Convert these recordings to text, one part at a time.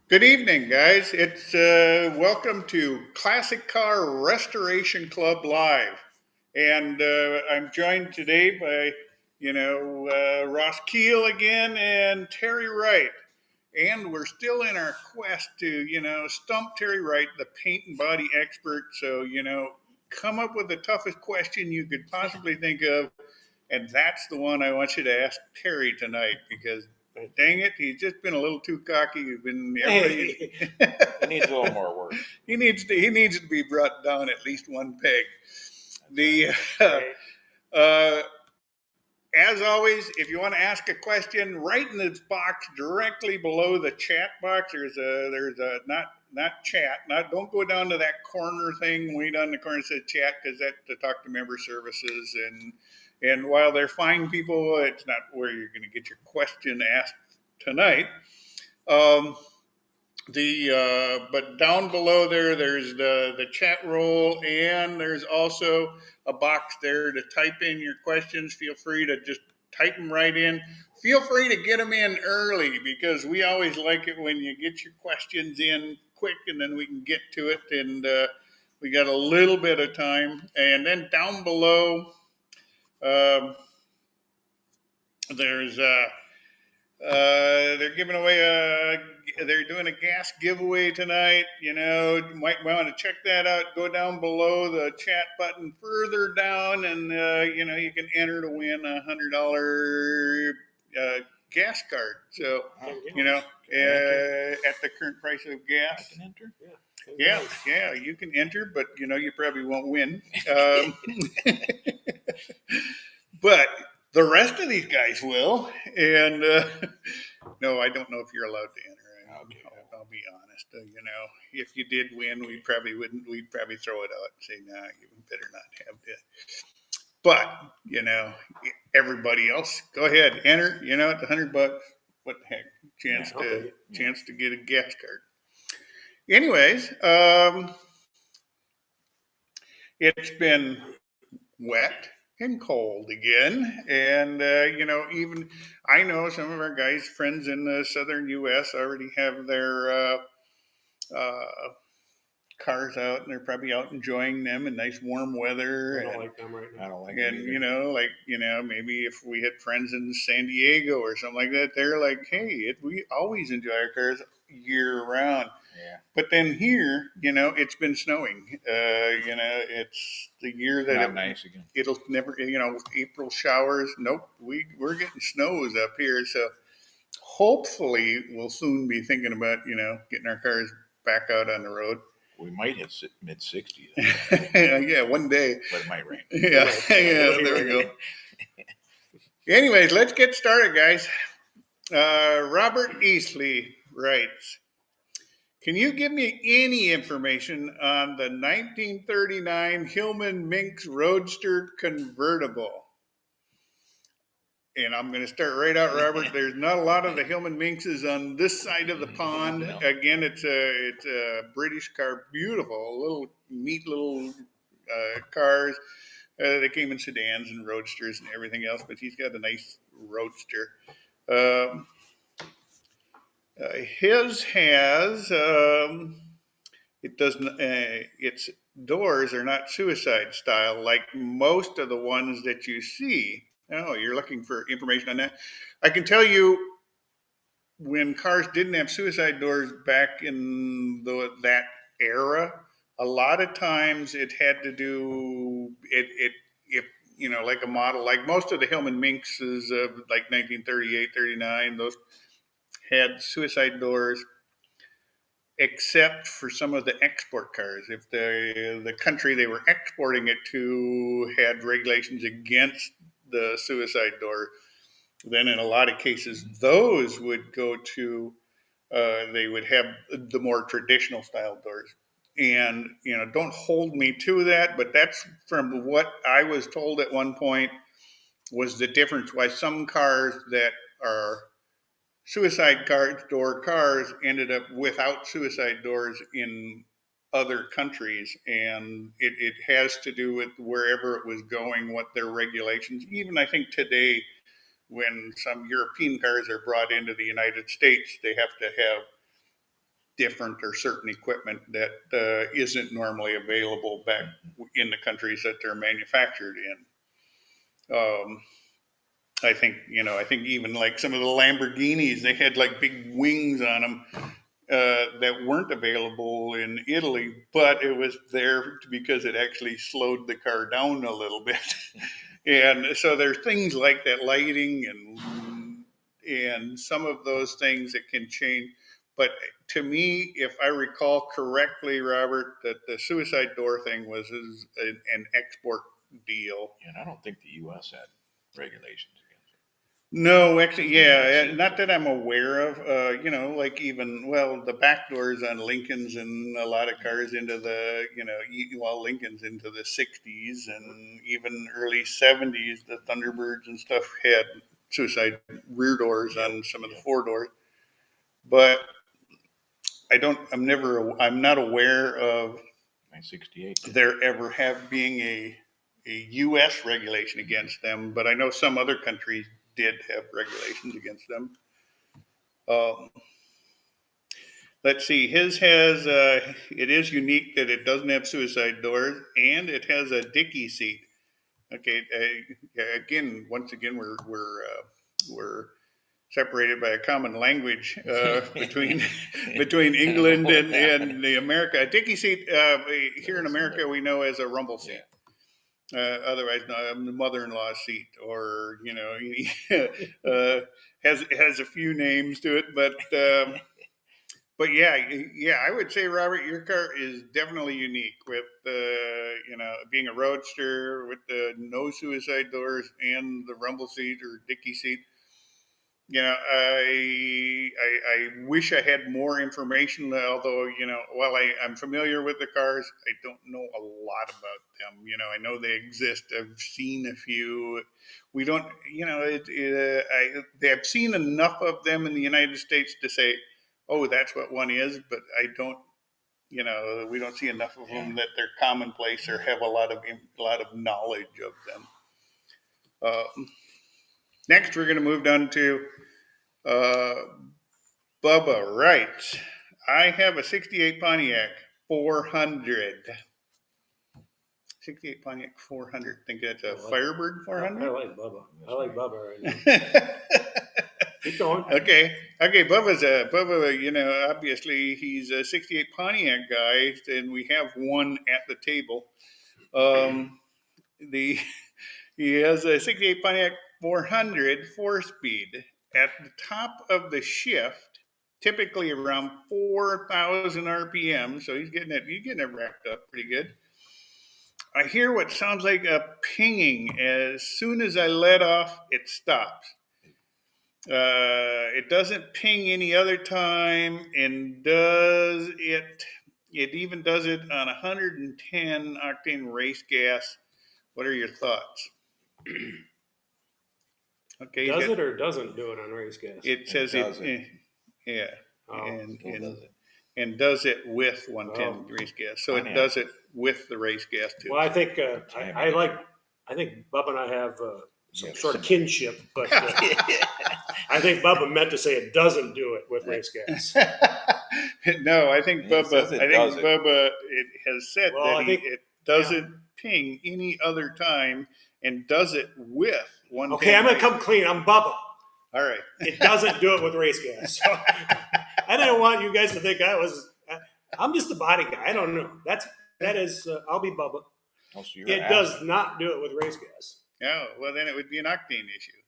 Good evening, guys. It's welcome to Classic Car Restoration Club Live, and I'm joined today by Ross Keel again and Terry Wright, and we're still in our quest to stump Terry Wright, the paint and body expert. So come up with the toughest question you could possibly think of, and that's the one I want you to ask Terry tonight because dang it, he's just been a little too cocky. He's been everybody. He needs a little more work. He needs to be brought down at least one peg. The uh, as always, if you want to ask a question, write in this box directly below the chat box. There's a not chat. Don't go down to that corner thing way down the corner that says chat because that's to talk to member services and while they're fine people, it's not where you're going to get your question asked tonight. But down below there's the chat roll, and there's also a box there to type in your questions. Feel free to just type them right in. Feel free to get them in early because we always like it when you get your questions in quick, and then we can get to it. And we got a little bit of time. And then down below, there's they're giving away they're doing a gas giveaway tonight. You might want to check that out. Go down below the chat button further down, and you can enter to win $100 gas card. So at the current price of gas, I can enter. Yeah, you can enter, but you probably won't win. But the rest of these guys will, and no, I don't know if you're allowed to enter. Okay. I'll be honest. If you did win, we probably wouldn't. We'd probably throw it out and say, "Nah, you better not have this." But everybody else, go ahead, enter. It's $100. What the heck? Chance to get a gas card. Anyways, it's been wet and cold again, and even I know some of our guys, friends in the southern U.S. already have their cars out, and they're probably out enjoying them in nice warm weather. I don't like them right now. I don't like And maybe if we had friends in San Diego or something like that, they're like, hey, we always enjoy our cars year round. Yeah. But then here, it's been snowing. It's the year that nice again. It'll never, April showers. Nope, we're getting snows up here. So hopefully we'll soon be thinking about, getting our cars back out on the road. We might hit mid-60s. Yeah, one day. But it might rain. Yeah, there we go. Anyways, let's get started, guys. Robert Eastley writes, can you give me any information on the 1939 Hillman Minx Roadster convertible? And I'm going to start right out, Robert. There's not a lot of the Hillman Minxes on this side of the pond. Again, it's a British car, beautiful, neat little cars. They came in sedans and roadsters and everything else, but he's got a nice roadster. His has it doesn't. Its doors are not suicide style like most of the ones that you see. Oh, you're looking for information on that? I can tell you, when cars didn't have suicide doors back in that era, a lot of times it had to do it if like a model like most of the Hillman Minxes of like 1938, 39, those had suicide doors, except for some of the export cars. If the country they were exporting it to had regulations against the suicide door, then in a lot of cases those would go to they would have the more traditional style doors. And don't hold me to that, but that's from what I was told at one point was the difference why some cars that are suicide door cars ended up without suicide doors in other countries, and it has to do with wherever it was going, what their regulations. Even I think today, when some European cars are brought into the United States, they have to have different or certain equipment that isn't normally available back in the countries that they're manufactured in. I think even like some of the Lamborghinis, they had like big wings on them that weren't available in Italy, but it was there because it actually slowed the car down a little bit. And so there's things like that, lighting and some of those things that can change. But to me, if I recall correctly, Robert, that the suicide door thing was an export deal. And I don't think the U.S. had regulations against it. No, actually, yeah, not that I'm aware of. Like even the back doors on Lincolns and a lot of cars into the Lincolns into the '60s and even early '70s, the Thunderbirds and stuff had suicide rear doors on some of the four doors. But I'm not aware of My '68. there ever have being a U.S. regulation against them, but I know some other countries did have regulations against them. Let's see, his has, it is unique that it doesn't have suicide doors and it has a dicky seat. Okay, once again, we're separated by a common language between England and the America. A dicky seat here in America we know as a rumble seat. Otherwise, the mother-in-law's seat, or has a few names to it, but yeah, I would say, Robert, your car is definitely unique with being a roadster with the no suicide doors and the rumble seat or dicky seat. I wish I had more information, although, while I'm familiar with the cars, I don't know a lot about them. I know they exist. I've seen a few. We don't, I've seen enough of them in the United States to say, oh, that's what one is, but I don't, we don't see enough of them that they're commonplace or have a lot of knowledge of them. Next, we're going to move down to Bubba writes, I have a 68 Pontiac 400. 68 Pontiac 400. Think that's a Firebird 400? I like Bubba. I like Bubba right now. Keep going. Okay. Bubba, obviously he's a 68 Pontiac guy, and we have one at the table. He has a 68 Pontiac 400 4-speed. At the top of the shift, typically around 4,000 RPM, so he's getting it racked up pretty good. I hear what sounds like a pinging. As soon as I let off, it stops. It doesn't ping any other time, and it even does it on 110 octane race gas. What are your thoughts? Okay, does it or doesn't do it on race gas? It says it. Yeah, and does it with 110 race gas. So it does it with the race gas too. Well, I think I think Bubba and I have some sort of kinship, but I think Bubba meant to say it doesn't do it with race gas. No, I think Bubba. Bubba has said that it doesn't ping any other time and does it with 110. Okay, I'm gonna come clean. I'm Bubba. All right. It doesn't do it with race gas. So I didn't want you guys to think I'm just the body guy. I don't know. That is. I'll be Bubba. Oh, so it does not do it with race gas. Oh, well, then it would be an octane issue.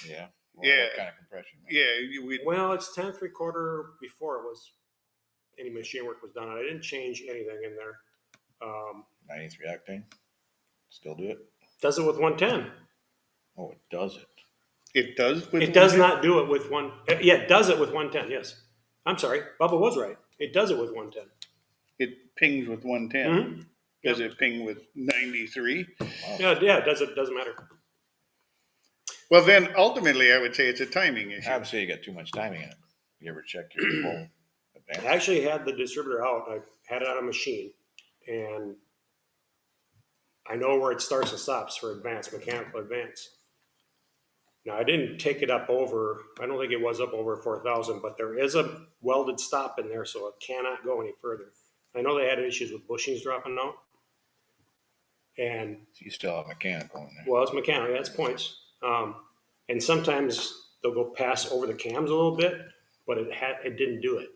Yeah. Well, yeah. What kind of compression? Yeah. Well, it's 10.75 before it was any machine work was done. I didn't change anything in there. 93 octane. Still do it. Does it with 110? Oh, it does it. It does. It does not do it with one. Yeah, it does it with 110. Yes. I'm sorry. Bubba was right. It does it with 110. It pings with 110. Mm-hmm. Does it ping with 93? Wow. Yeah. It does. It doesn't matter. Well, then ultimately, I would say it's a timing issue. I would say you got too much timing in it. You ever check your full advance? I actually had the distributor out. I had it on a machine, and I know where it starts and stops for advanced, mechanical advance. Now, I didn't take it up over, I don't think it was up over 4,000, but there is a welded stop in there, so it cannot go any further. I know they had issues with bushings dropping out. And, So you still have mechanical in there. well, it's mechanical, yeah, it's points. And sometimes they'll go pass over the cams a little bit, but it didn't do it.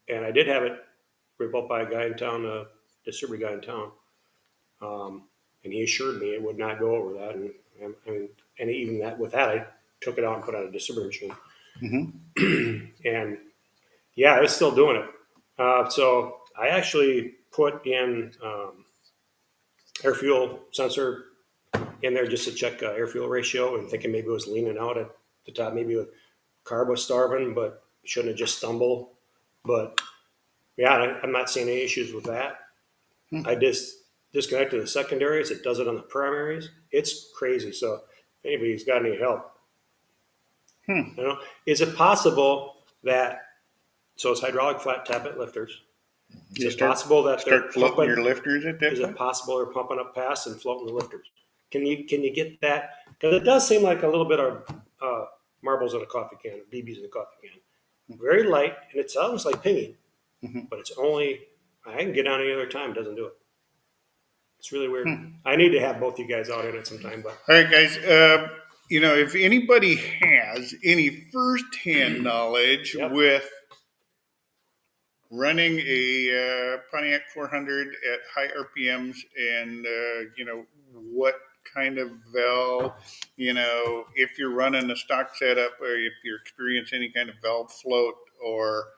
And I did have it ripped up by a guy in town, a distributor guy in town. And he assured me it would not go over that. And even that, with that, I took it out and put it on a distributor machine. Mm-hmm. And yeah, I was still doing it. So I actually put in air fuel sensor in there just to check air fuel ratio, and thinking maybe it was leaning out at the top. Maybe carb was starving, but shouldn't have just stumbled. But yeah, I'm not seeing any issues with that. I just disconnected the secondaries. It does it on the primaries. It's crazy. So if anybody's got any help, you know, is it possible that, so it's hydraulic flat tappet lifters. Is it possible that they're Start floating pumping your lifters at that Is point? it possible they're pumping up pass and floating the lifters? Can you get that? Because it does seem like a little bit of marbles in a coffee can, or BBs in a coffee can. Very light, and it sounds like pinging, Mhm. but it's only, I can get on any other time, it doesn't do it. It's really weird. Hmm. I need to have both you guys out in it sometime, but All right, guys. If anybody has any firsthand knowledge Yep. with running a Pontiac 400 at high RPMs, and what kind of valve, if you're running a stock setup, or if you're experiencing any kind of valve float, or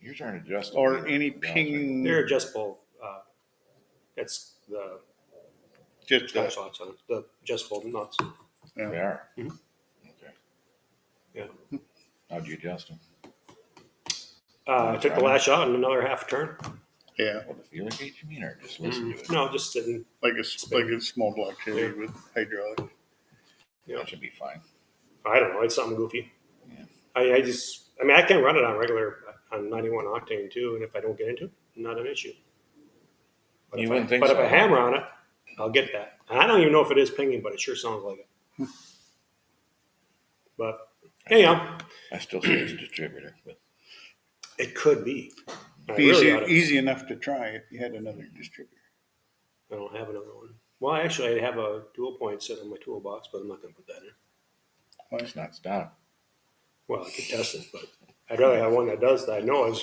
You're trying to adjust. or any ping, they're adjustable. That's the just guy slots on it, the adjustable nuts. They are. Mhm. Okay. Yeah. How'd you adjust them? I took the lash out and another half turn. yeah, Well, the feeler gauge, you mean, or just listen to it? No, just sitting. like a small block Chevy with hydraulic. Yeah. That should be fine. I don't know. It's something goofy. Yeah. I can run it on regular, on 91 octane too, and if I don't get into it, not an issue. But You if wouldn't think but so, if I huh? hammer on it, I'll get that. And I don't even know if it is pinging, but it sure sounds like it. But anyhow, I still say it's a distributor, but it could be. I Easy, really ought to- easy enough to try if you had another distributor. I don't have another one. Well, actually, I have a dual point sitting in my toolbox, but I'm not going to put that in. Why? it's not stock. Well, I could test it, but I'd rather have one that does that. I know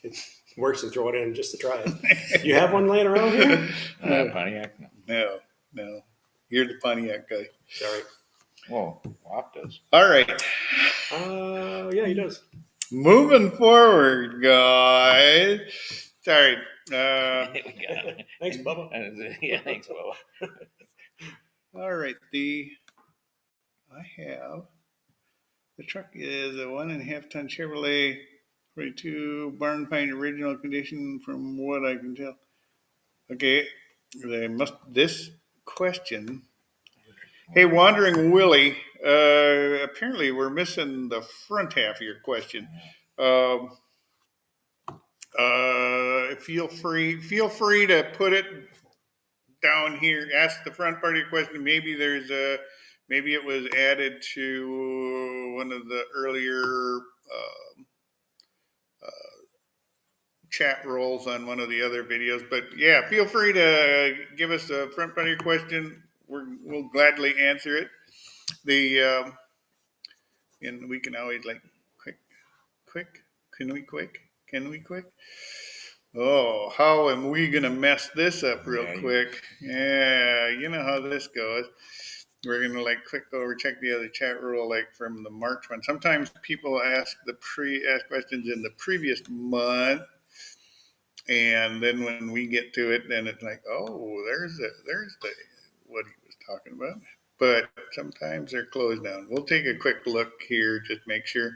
it works and throw it in just to try it. You have one laying around here? Pontiac? No. No. You're the Pontiac guy. Sorry. Well, WAP does. All right. Yeah, he does. Moving forward, guys. Sorry. We got it. Thanks, Bubba. Yeah, thanks, Bubba. All right. I have, the truck is a 1.5 ton Chevrolet 42 barn find original condition from what I can tell. Okay. This question. Hey, Wandering Willie, apparently we're missing the front half of your question. Feel free to put it down here. Ask the front part of your question. Maybe maybe it was added to one of the earlier chat roles on one of the other videos. But yeah, feel free to give us the front part of your question. We'll gladly answer it. And we can always quick. Can we quick? Oh, how am we gonna mess this up real quick? Yeah, you know how this goes. We're gonna click over, check the other chat rule from the March one. Sometimes people ask questions in the previous month, and then when we get to it, then it's oh, there's the what he was talking about. But sometimes they're closed down. We'll take a quick look here, just make sure.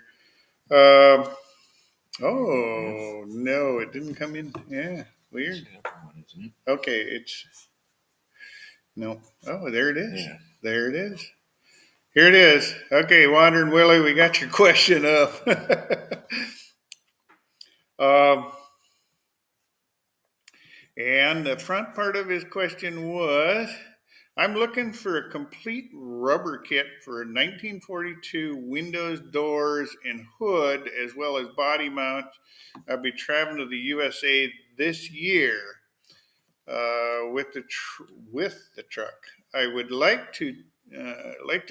Oh, no, it didn't come in. Yeah, weird. Okay, no. Oh, there it is. Yeah. There it is. Here it is. Okay, Wandering Willie, we got your question up. And the front part of his question was, I'm looking for a complete rubber kit for a 1942 windows, doors, and hood, as well as body mounts. I'll be traveling to the USA this year with the truck. I would like to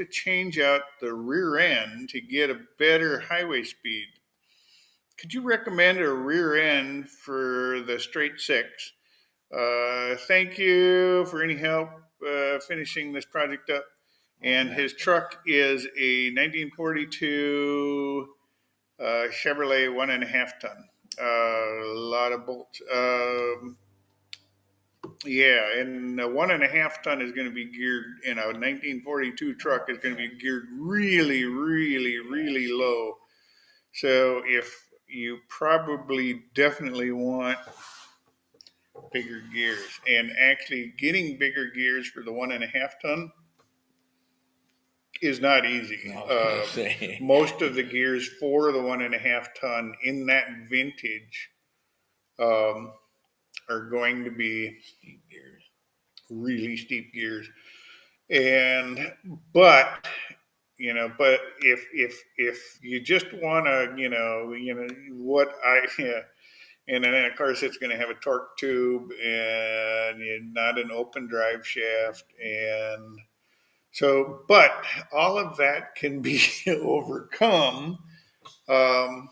change out the rear end to get a better highway speed. Could you recommend a rear end for the straight six? Thank you for any help finishing this project up. And his truck is a 1942 Chevrolet 1.5 ton. A lot of bolts. Yeah, and a 1.5 ton is going to be geared, in a 1942 truck is going to be geared really, really, really low. So if you probably definitely want bigger gears, and actually getting bigger gears for the 1.5 ton is not easy. Most of the gears for the 1.5 ton in that vintage are going to be Steep gears. really steep gears. And but but if you just want to, what I and then of course it's going to have a torque tube and not an open drive shaft, and so, but all of that can be overcome um,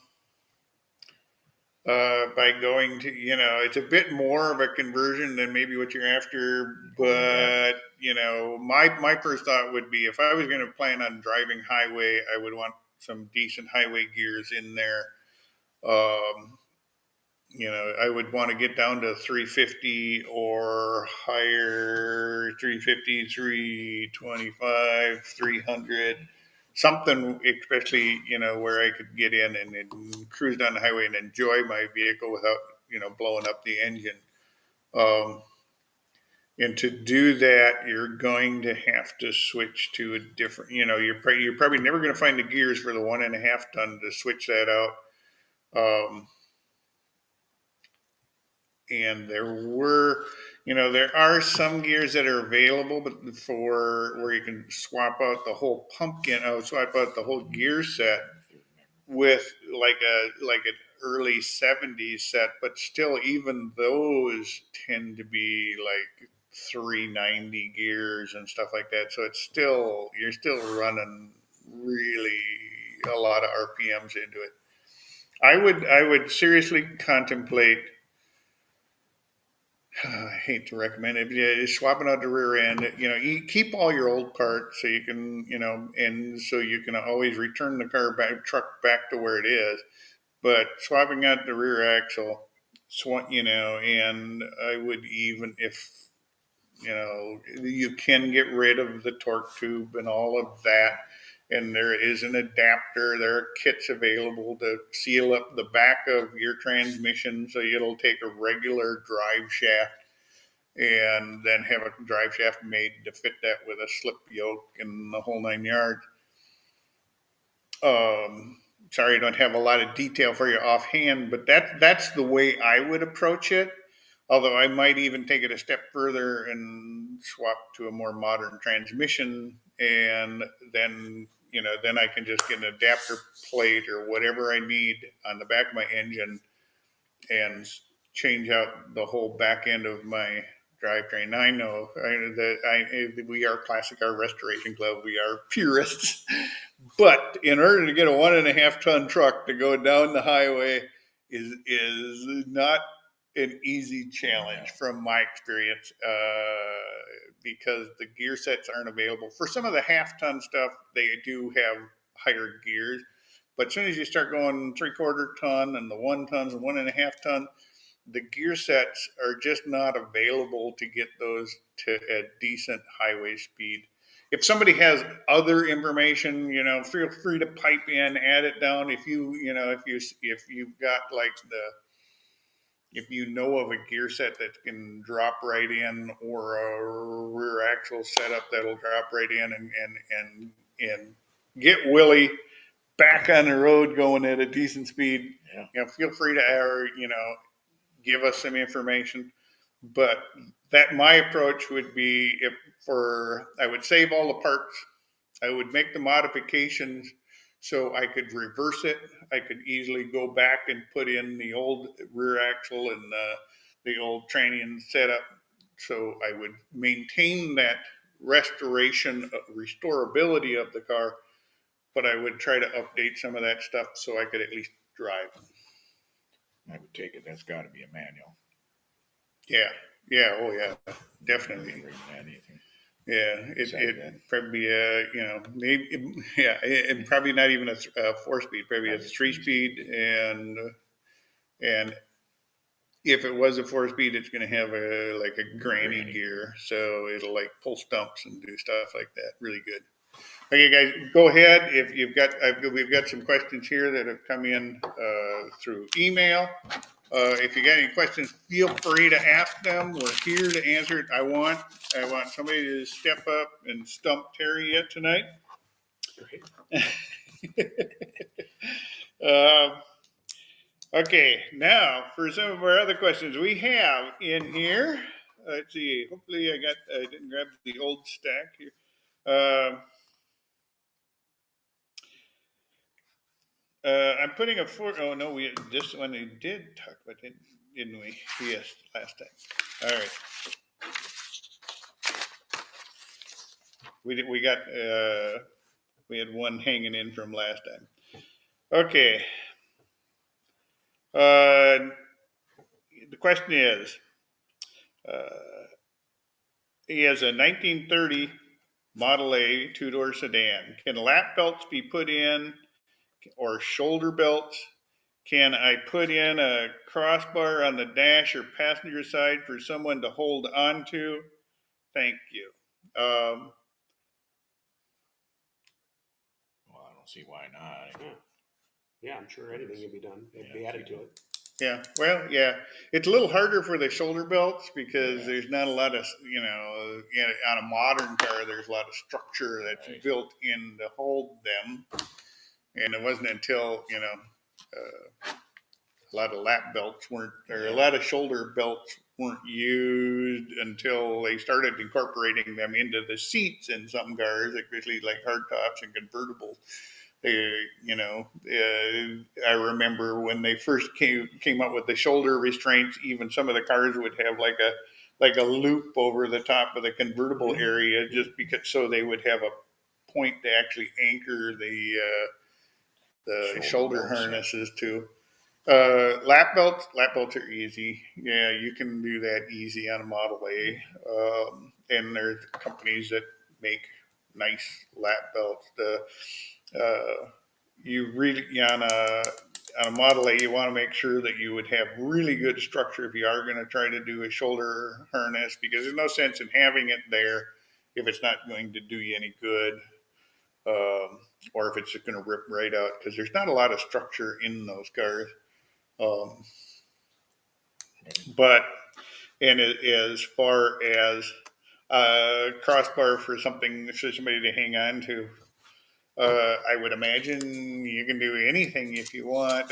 by going to, it's a bit more of a conversion than maybe what you're after. But, my first thought would be, if I was going to plan on driving highway, I would want some decent highway gears in there. Um, I would want to get down to 350 or higher, 350, 325, 300, something, especially, where I could get in and cruise down the highway and enjoy my vehicle without, blowing up the engine. Um, and to do that, you're going to have to switch to a different, you're probably never going to find the gears for the 1.5 ton to switch that out. And there are some gears that are available, but for where you can swap out the whole swap out the whole gear set with like an early 70s set, but still even those tend to be like 390 gears and stuff like that. So you're still running really a lot of RPMs into it. I would seriously contemplate, I hate to recommend it, but yeah, swapping out the rear end. You keep all your old parts so you can, and so you can always return the truck back to where it is. But swapping out the rear axle, and I would, even if you can get rid of the torque tube and all of that. And there is an adapter. There are kits available to seal up the back of your transmission so it'll take a regular drive shaft and then have a drive shaft made to fit that with a slip yoke and the whole 9 yards. Sorry, I don't have a lot of detail for you offhand, but that's the way I would approach it. Although I might even take it a step further and swap to a more modern transmission, and then then I can just get an adapter plate or whatever I need on the back of my engine and change out the whole back end of my drivetrain. I know that we are Classic Car Restoration Club. We are purists. But in order to get a 1.5 ton truck to go down the highway is not an easy challenge from my experience, because the gear sets aren't available. For some of the 1/2 ton stuff, they do have higher gears. But as soon as you start going 3/4 ton and the 1 ton and 1.5 ton, the gear sets are just not available to get those to a decent highway speed. If somebody has other information, feel free to pipe in, add it down. If you've got like if you know of a gear set that can drop right in, or a rear axle setup that'll drop right in and get Willie back on the road going at a decent speed, feel free to give us some information. But that my approach would be I would save all the parts. I would make the modifications so I could reverse it. I could easily go back and put in the old rear axle and the old training setup. So I would maintain that restorability of the car, but I would try to update some of that stuff so I could at least drive. I would take it, that's gotta be a manual. Yeah, yeah, oh yeah, definitely. Never even had anything. Yeah, Besides that. it probably maybe yeah, and probably not even a 4-speed, probably a 3-speed, and if it was a 4-speed, it's going to have like a granny gear, so it'll like pull stumps and do stuff like that. Really good. Okay, guys, go ahead. If we've got some questions here that have come in through email. If you got any questions, feel free to ask them. We're here to answer it. I want somebody to step up and stump Terry yet tonight. Okay, now for some of our other questions we have in here. Let's see. Hopefully, I didn't grab the old stack here. I'm putting a four. Oh no, this one we did talk about, didn't we? Yes, last time. All right. We got we had one hanging in from last time. Okay. The question is, he has a 1930 Model A 2-door sedan. Can lap belts be put in, or shoulder belts? Can I put in a crossbar on the dash or passenger side for someone to hold on to? Thank you. Well, I don't see why not. Yeah, I'm sure anything can be done. It'd be added to it. Yeah, well, yeah, it's a little harder for the shoulder belts because there's not a lot of, on a modern car, there's a lot of structure that's built in to hold them. And it wasn't until, a lot of lap belts a lot of shoulder belts weren't used until they started incorporating them into the seats in some cars, especially like hardtops and convertibles. I remember when they first came up with the shoulder restraints, even some of the cars would have like a loop over the top of the convertible area, just because, so they would have a point to actually anchor the shoulder harnesses to. Lap belts are easy. Yeah, you can do that easy on a Model A. And there's companies that make nice lap belts. You really, on a Model A, you want to make sure that you would have really good structure if you are going to try to do a shoulder harness, because there's no sense in having it there if it's not going to do you any good, or if it's just going to rip right out, because there's not a lot of structure in those cars. But as far as crossbar for somebody to hang on to, I would imagine you can do anything if you want.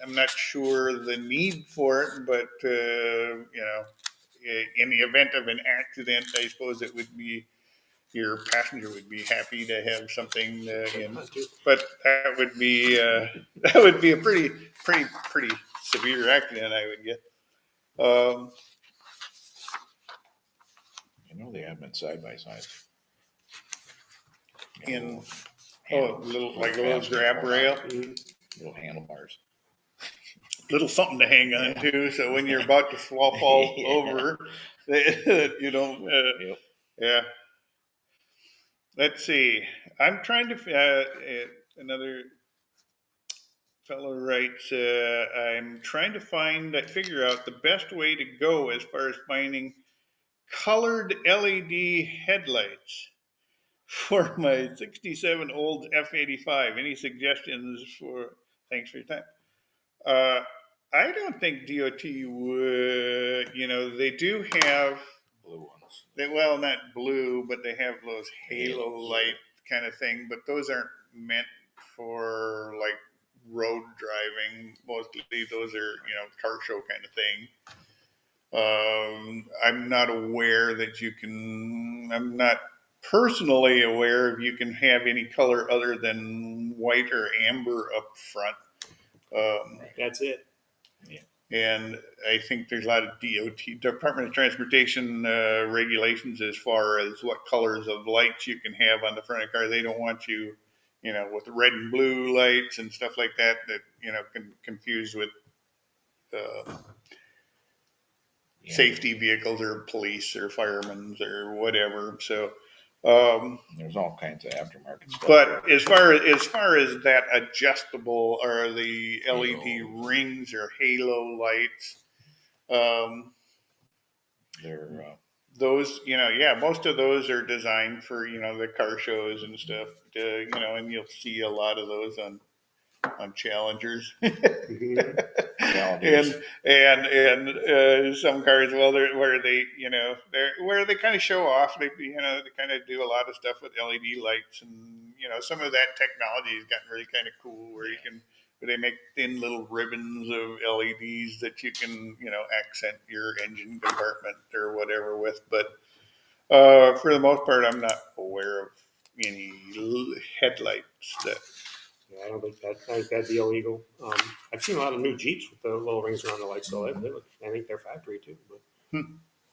I'm not sure the need for it, but in the event of an accident, I suppose it would be, your passenger would be happy to have something in. But that would be a pretty severe accident, I would get. They have been side by side. Little grab rail, little handlebars, little something to hang on to, so when you're about to fall over, you don't. Yeah. Let's see. I'm trying to. Another fellow writes, I'm trying to figure out the best way to go as far as finding colored LED headlights for my 67 old F85. Any suggestions thanks for your time. I don't think DOT would, they do have blue ones. Well, not blue, but they have those halo light kind of thing, but those aren't meant for like road driving. Mostly those are, car show kind of thing. I'm not aware that you can. I'm not personally aware if you can have any color other than white or amber up front. That's it. And I think there's a lot of DOT, Department of Transportation regulations as far as what colors of lights you can have on the front of the car. They don't want you, with red and blue lights and stuff like that, can confuse with safety vehicles or police or firemen or whatever. So, There's all kinds of aftermarket stuff. but as far as that adjustable or the LED rings or halo lights, They're those, most of those are designed for, the car shows and stuff, and you'll see a lot of those on Challengers. Mhm. Challengers. and some cars, well, where they kind of show off. They kind of do a lot of stuff with LED lights, and some of that technology has gotten really kind of cool, where they make thin little ribbons of LEDs that you can accent your engine compartment or whatever with. But for the most part, I'm not aware of any headlights that. Yeah, I think that'd be illegal. I've seen a lot of new Jeeps with the little rings around the lights, so I think they're factory too. But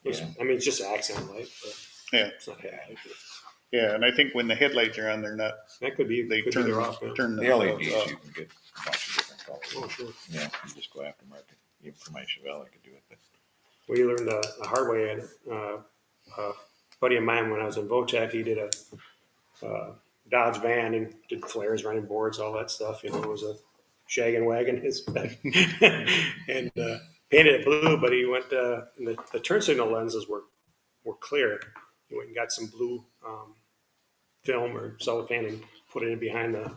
it's just an accent light. But Yeah. it's not headlight. Yeah, and I think when the headlights are on, they're not. That could be. They could turn be their off. Yeah. turn The LEDs, off. you can get a bunch of different colors. Oh, sure. Yeah, you just go aftermarket. Even for my Chevelle, I could do it. But We learned the hard way at it. A buddy of mine, when I was in VOTEC, he did a Dodge van and did flares, running boards, all that stuff. It was a shaggin' wagon, and painted it blue. But he went the turn signal lenses were clear. He went and got some blue film or cellophane and put it in behind the.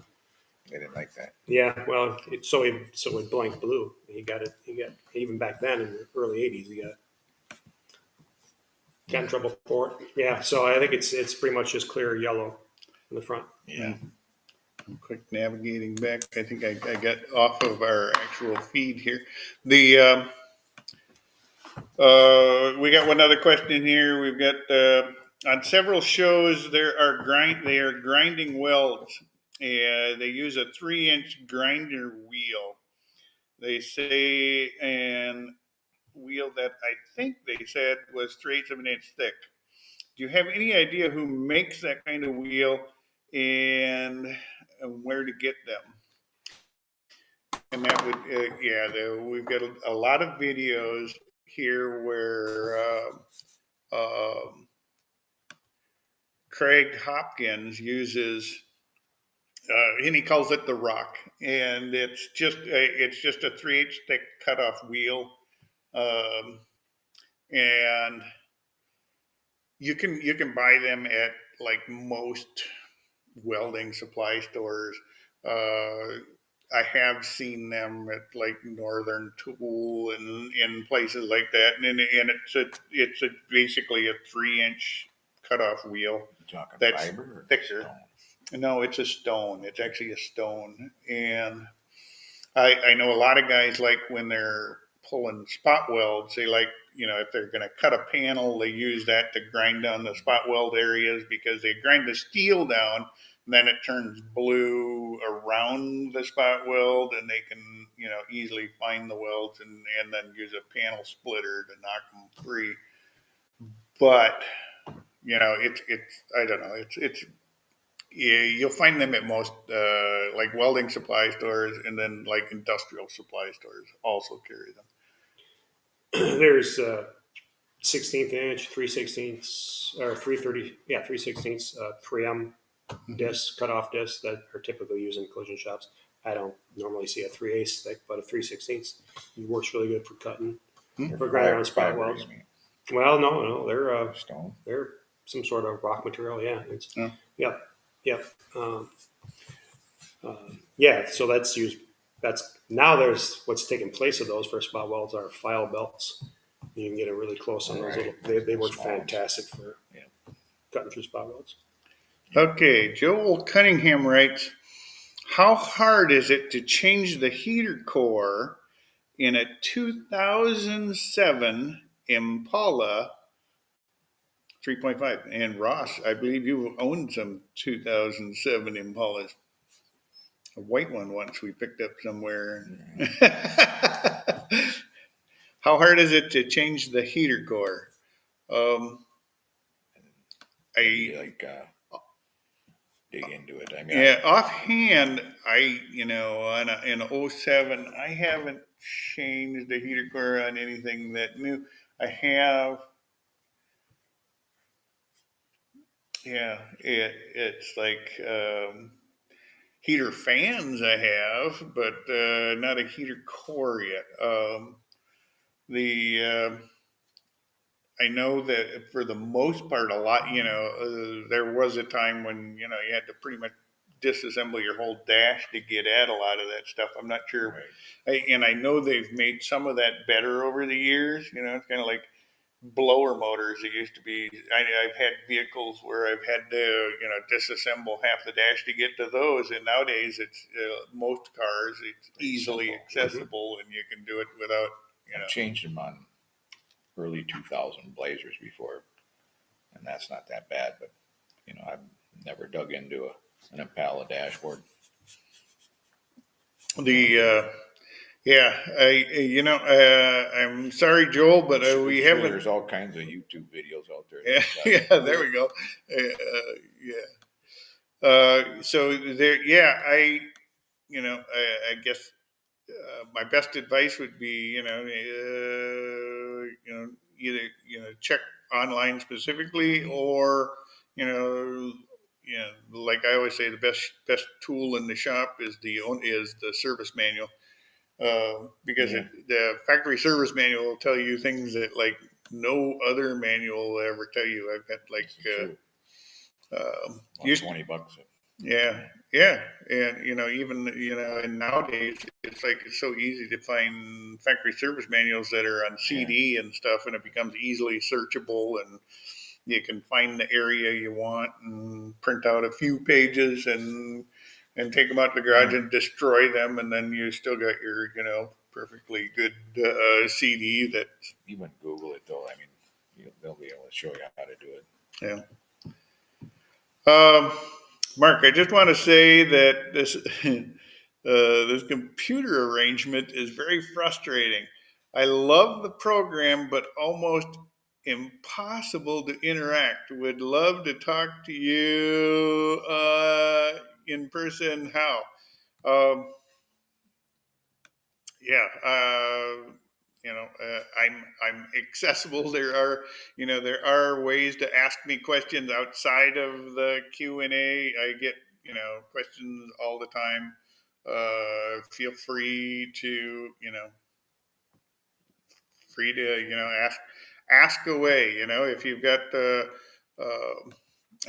they didn't like that. Yeah, well, so it blinked blue. He got even back then in the early '80s. He got in trouble for it. Yeah, so I think it's pretty much just clear yellow in the front. Yeah. Quick navigating back. I think I got off of our actual feed here. We got one other question here. We've got on several shows they are grinding welds. They use a 3-inch grinder wheel. They say and wheel that I think they said was 3/8 of an inch thick. Do you have any idea who makes that kind of wheel and where to get them? And that would, we've got a lot of videos here where Craig Hopkins uses, and he calls it the Rock, and it's just a 3/8 thick cutoff wheel, and you can buy them at like most welding supply stores. I have seen them at like Northern Tool and in places like that, and it's basically a 3-inch cutoff wheel. You talking That's fiber or thicker. stone? No, it's a stone. It's actually a stone, and I know a lot of guys, like when they're pulling spot welds, they like, if they're going to cut a panel, they use that to grind down the spot weld areas, because they grind the steel down and then it turns blue around the spot weld, and they can, easily find the welds and then use a panel splitter to knock them free. But, it's I don't know. You'll find them at most like welding supply stores, and then like industrial supply stores also carry them. There's 16th inch, 3/16 or 3/30, 3/16 3M discs, cutoff discs that are typically used in collision shops. I don't normally see a 3/8 thick, but a 3/16 works really good for cutting. For grinding on spot Fiber, welds. you mean? Well, no, they're Stone. they're some sort of rock material. Yeah, yep. So that's used. That's now there's what's taking place of those for spot welds are file belts. You can get it really close on those Right. little. They work Small. fantastic for cutting through spot welds. Okay, Joel Cunningham writes, how hard is it to change the heater core in a 2007 Impala 3.5. And Ross, I believe you owned some 2007 Impalas. A white one once we picked up somewhere. How hard is it to change the heater core? Maybe I like dig into it. I mean, Yeah, offhand, in '07, I haven't changed the heater core on anything that new. I have, yeah, it's like heater fans I have, but not a heater core yet. The I know that for the most part, there was a time when, you had to pretty much disassemble your whole dash to get at a lot of that stuff. I'm not sure. right. And I know they've made some of that better over the years. It's kind of like blower motors. It used to be, I've had vehicles where I've had to, disassemble half the dash to get to those. And nowadays it's most cars, it's Pretty easily simple. accessible and you can do it without, I've changed them on early 2000 Blazers before, and that's not that bad. But I've never dug into an Impala dashboard. Yeah, I'm sorry, Joel, but we Sure, haven't. there's all kinds of YouTube videos out there. Yeah, there we go. Yeah. So there, yeah, I guess my best advice would be, either check online specifically, or like I always say, the best tool in the shop is the service manual. Because Yeah. the factory service manual will tell you things that like no other manual will ever tell you. I've got like True. um, About used, $20. yeah, and even and nowadays it's like it's so easy to find factory service manuals that are on CD and stuff, and it becomes easily searchable, and you can find the area you want and print out a few pages and take them out to the garage and destroy them, and then you still got your perfectly good CD that. Even Google it though. I mean, they'll be able to show you how to do it. Yeah. Mark, I just want to say that this this computer arrangement is very frustrating. I love the program, but almost impossible to interact. Would love to talk to you in person. How? Um, yeah, I'm accessible. There are ways to ask me questions outside of the Q&A. I get questions all the time. Feel free to ask away. If you've got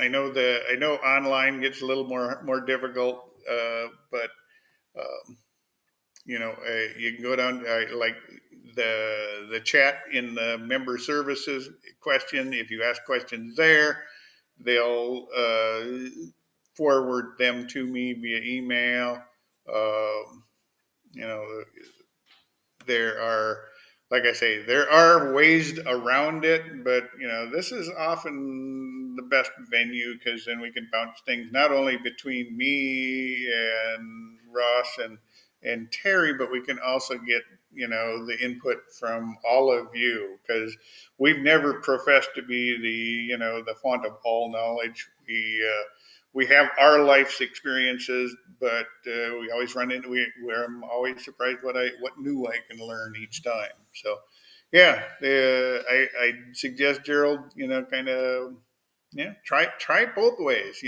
I know online gets a little more difficult, but you can go down like the chat in the member services question. If you ask questions there, they'll forward them to me via email. Um, you know, there are, like I say, there are ways around it, but this is often the best venue because then we can bounce things not only between me and Ross and Terry, but we can also get the input from all of you, because we've never professed to be the font of all knowledge. We have our life's experiences, but we always run into where I'm always surprised what new I can learn each time. So, yeah, I suggest Gerald, kind of, try it both ways.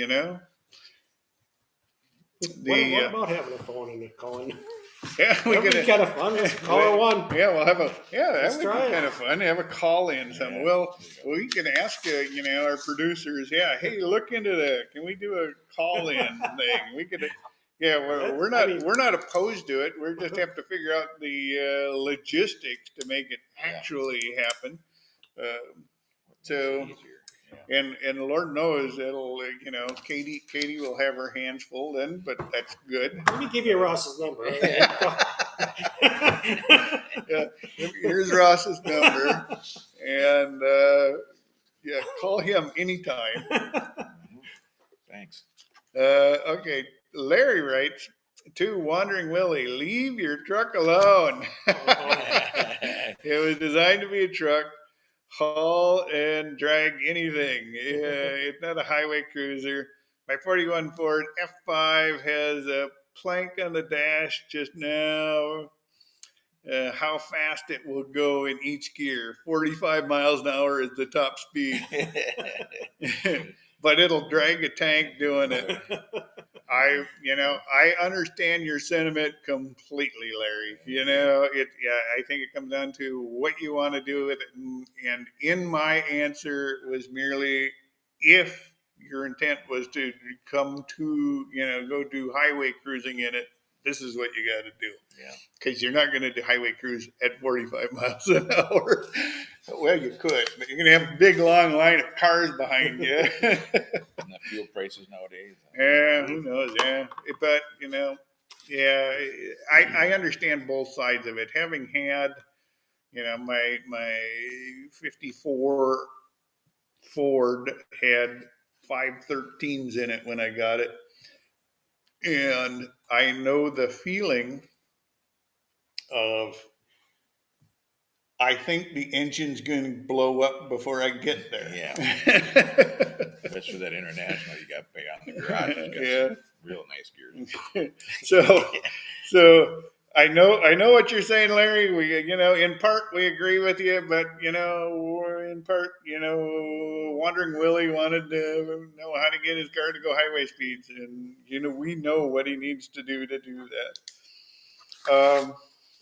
What about having a phone and calling? Yeah, That'd be kind of fun. Caller one. Yeah, we'll have that Let's would be try it. kind of fun. Have a call in. Yeah. Well, we can ask our producers. Yeah, hey, look into that. Can we do a call in thing? We could. Yeah, we're not opposed to it. We just have to figure out the logistics to make it actually happen. So. It's easier. And Lord knows it'll, Katie will have her hands full then, but that's good. Let me give you Ross's number. Yeah, here's Ross's number, and yeah, call him anytime. Thanks. Okay, Larry writes to Wandering Willie, leave your truck alone. It was designed to be a truck, haul and drag anything. It's not a highway cruiser. My 41 Ford F5 has a plank on the dash just now. How fast it will go in each gear. 45 miles an hour is the top speed. But it'll drag a tank doing it. I understand your sentiment completely, Larry. I think it comes down to what you want to do with it. And in my answer was merely if your intent was to come to, go do highway cruising in it, this is what you got to do. Yeah. Because you're not going to do highway cruise at 45 miles an hour. Well, you could, but you're going to have a big long line of cars behind you. And the fuel prices nowadays. Yeah, who knows? Yeah, but yeah, I understand both sides of it. Having had, my '54 Ford had 513s in it when I got it, and I know the feeling of. I think the engine's going to blow up before I get there. Yeah. Especially that international you got big on the garage. You got Yeah. some real nice gears. So I know what you're saying, Larry. We, in part we agree with you, but in part, Wandering Willie wanted to know how to get his car to go highway speeds, and we know what he needs to do that.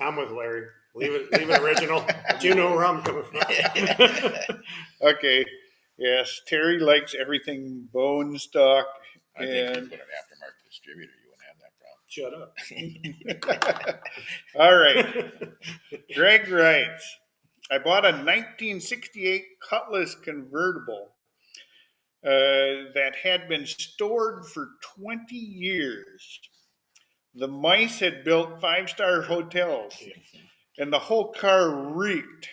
I'm with Larry. Leave it original. But you know where I'm coming from. Okay. Yes, Terry likes everything bone stock. I think you put an aftermarket distributor, you wouldn't have that problem. Shut up. All right. Greg writes, I bought a 1968 Cutlass convertible that had been stored for 20 years. The mice had built 5-star hotels, and the whole car reeked.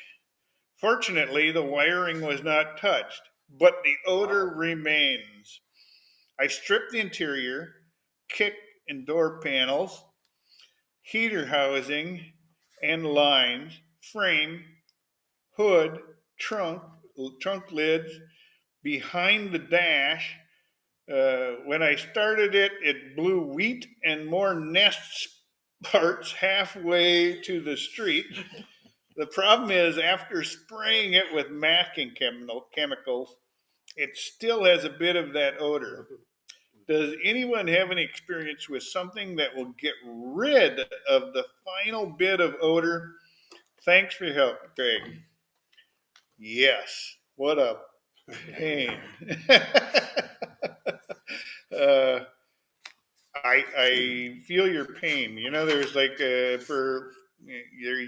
Fortunately, the wiring was not touched, but the odor remains. I stripped the interior, kick and door panels, heater housing and lines, frame, hood, trunk lids, behind the dash. When I started it, it blew wheat and more nest parts halfway to the street. The problem is, after spraying it with masking chemicals, it still has a bit of that odor. Does anyone have any experience with something that will get rid of the final bit of odor? Thanks for your help, Greg. Yes. What a pain. I feel your pain. There's like for your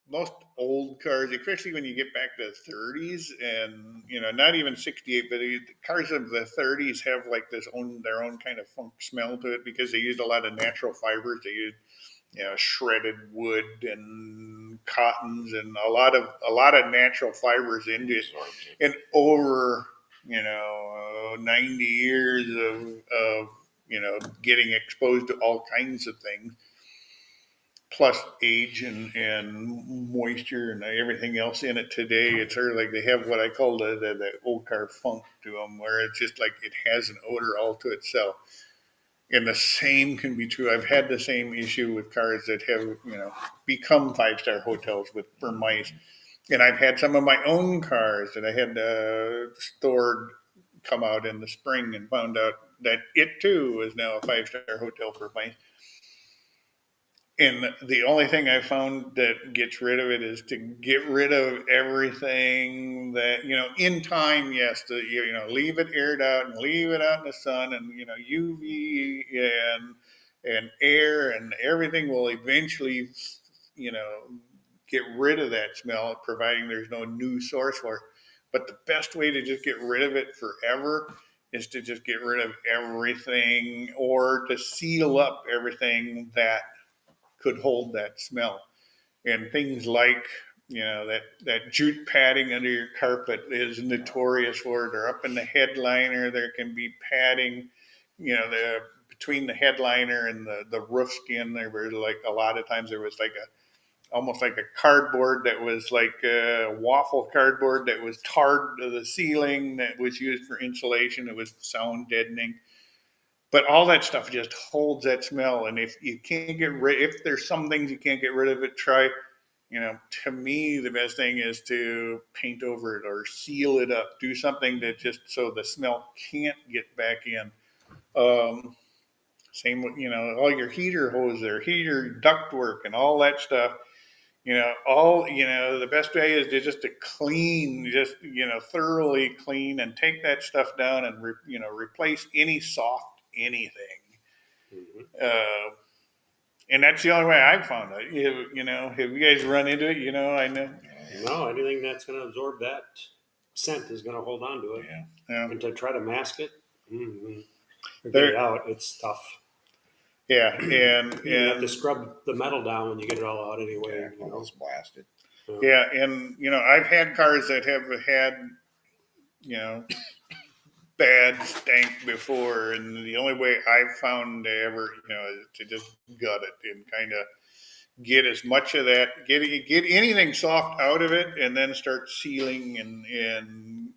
most old cars, especially when you get back to the 30s, and not even 68, but the cars of the 30s have like their own kind of funk smell to it because they used a lot of natural fibers. They used shredded wood and cottons and a lot of natural fibers into it. And over 90 years of getting exposed to all kinds of things, plus age and moisture and everything else in it today, it's sort of like they have what I call the old car funk to them, where it's just like it has an odor all to itself. And the same can be true. I've had the same issue with cars that have become 5-star hotels for mice. And I've had some of my own cars that I had stored come out in the spring and found out that it too is now a 5-star hotel for mice. And the only thing I found that gets rid of it is to get rid of everything that, in time, yes, leave it aired out and leave it out in the sun and, UV and air and everything will eventually, get rid of that smell, providing there's no new source for it. But the best way to just get rid of it forever is to just get rid of everything or to seal up everything that could hold that smell. And things like, that jute padding under your carpet is notorious for it, or up in the headliner, there can be padding, between the headliner and the roof skin. There were like, a lot of times there was like almost like a cardboard that was like a waffle cardboard that was tarred to the ceiling that was used for insulation. It was sound deadening. But all that stuff just holds that smell. And if you can't if there's some things you can't get rid of it, try, to me, the best thing is to paint over it or seal it up. Do something that just so the smell can't get back in. Same with, all your heater hose there, heater ductwork and all that stuff. The best way is to clean, thoroughly clean and take that stuff down and, replace any soft anything. Mm-hmm. And that's the only way I've found it. Have you guys run into it? I know. No, anything that's going to absorb that scent is going to hold on to it. Yeah. And to try to mask it, or get There- it out, it's tough. Yeah. And You have to scrub the metal down when you get it all out anyway. Yeah, almost blasted. yeah. And, I've had cars that have had, bad stank before. And the only way I've found to ever, is to just gut it and kind of get as much of that, get anything soft out of it, and then start sealing and